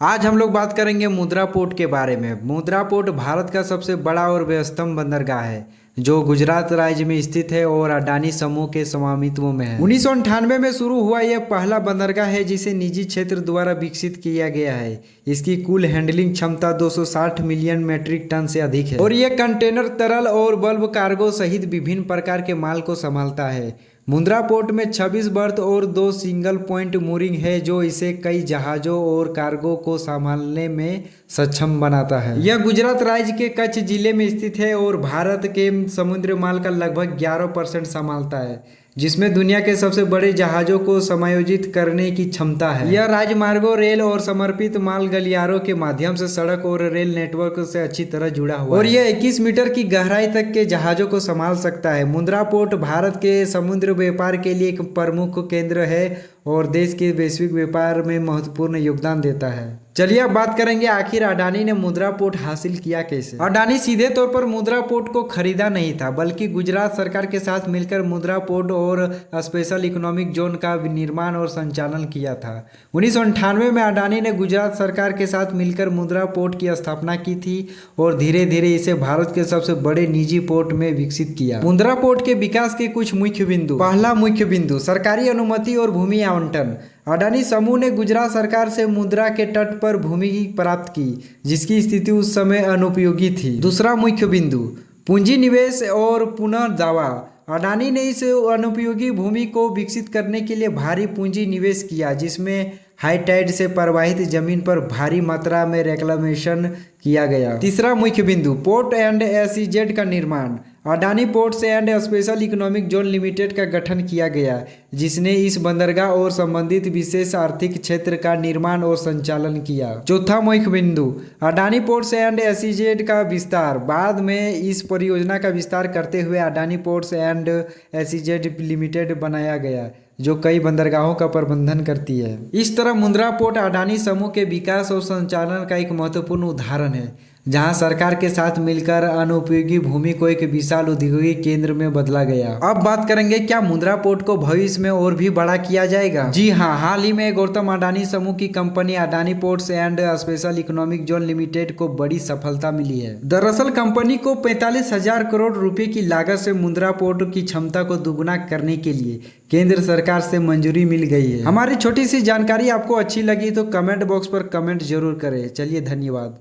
आज हम लोग बात करेंगे मुद्रा पोर्ट के बारे में। मुद्रा पोर्ट भारत का सबसे बड़ा और व्यस्तम बंदरगाह है जो गुजरात राज्य में स्थित है और अडानी समूह के स्वामित्व में है। 1998 में शुरू हुआ यह पहला बंदरगाह है जिसे निजी क्षेत्र द्वारा विकसित किया गया है। इसकी कुल हैंडलिंग क्षमता 260 मिलियन मीट्रिक टन से अधिक है और यह कंटेनर, तरल और बल्क कार्गो सहित विभिन्न प्रकार के माल को संभालता है। मुंद्रा पोर्ट में 26 बर्थ और 2 सिंगल पॉइंट मूरिंग है जो इसे कई जहाज़ों और कार्गो को संभालने में सक्षम बनाता है। यह गुजरात राज्य के कच्छ जिले में स्थित है और भारत के समुद्री माल का लगभग 11% संभालता है, जिसमें दुनिया के सबसे बड़े जहाज़ों को समायोजित करने की क्षमता है। यह राजमार्गों, रेल और समर्पित माल गलियारों के माध्यम से सड़क और रेल नेटवर्क से अच्छी तरह जुड़ा हुआ है और यह 21 मीटर की गहराई तक के जहाज़ों को संभाल सकता है। मुंद्रा पोर्ट भारत के समुद्र व्यापार के लिए एक प्रमुख केंद्र है और देश के वैश्विक व्यापार में महत्वपूर्ण योगदान देता है। चलिए अब बात करेंगे आखिर अडानी ने मुद्रा पोर्ट हासिल किया कैसे। अडानी सीधे तौर पर मुद्रा पोर्ट को खरीदा नहीं था, बल्कि गुजरात सरकार के साथ मिलकर मुद्रा पोर्ट और स्पेशल इकोनॉमिक जोन का निर्माण और संचालन किया था। 1998 में अडानी ने गुजरात सरकार के साथ मिलकर मुद्रा पोर्ट की स्थापना की थी और धीरे धीरे इसे भारत के सबसे बड़े निजी पोर्ट में विकसित किया। मुद्रा पोर्ट के विकास के कुछ मुख्य बिंदु। पहला मुख्य बिंदु, सरकारी अनुमति और भूमि आवंटन। अडानी समूह ने गुजरात सरकार से मुद्रा के तट पर भूमि प्राप्त की, जिसकी स्थिति उस समय अनुपयोगी थी। दूसरा मुख्य बिंदु, पूंजी निवेश और पुनर्दावा। अडानी ने इस अनुपयोगी भूमि को विकसित करने के लिए भारी पूंजी निवेश किया, जिसमें हाई टाइड से प्रवाहित जमीन पर भारी मात्रा में रेक्लामेशन किया गया। तीसरा मुख्य बिंदु, पोर्ट एंड एसईजेड का निर्माण। Adani ports and special economic zone limited का गठन किया गया, जिसने इस बंदरगाह और संबंधित विशेष आर्थिक क्षेत्र का निर्माण और संचालन किया। चौथा मुख्य बिंदु, अडानी पोर्ट्स एंड एसईजेड का विस्तार। बाद में इस परियोजना का विस्तार करते हुए Adani ports and SEZ limited बनाया गया, जो कई बंदरगाहों का प्रबंधन करती है। इस तरह मुंद्रा पोर्ट अडानी समूह के विकास और संचालन का एक महत्वपूर्ण उदाहरण है, जहां सरकार के साथ मिलकर अनुपयोगी भूमि को एक विशाल औद्योगिक केंद्र में बदला गया। अब बात करेंगे क्या मुंद्रा पोर्ट को भविष्य में और भी बड़ा किया जाएगा। जी हाँ, हाल ही में गौतम अडानी समूह की company Adani ports and special economic zone limited को बड़ी सफलता मिली है। दरअसल कंपनी को 45,000 करोड़ रुपए की लागत से मुंद्रा पोर्ट की क्षमता को दोगुना करने के लिए केंद्र सरकार से मंजूरी मिल गई है। हमारी छोटी सी जानकारी आपको अच्छी लगी तो कमेंट बॉक्स पर कमेंट जरूर करें। चलिए, धन्यवाद।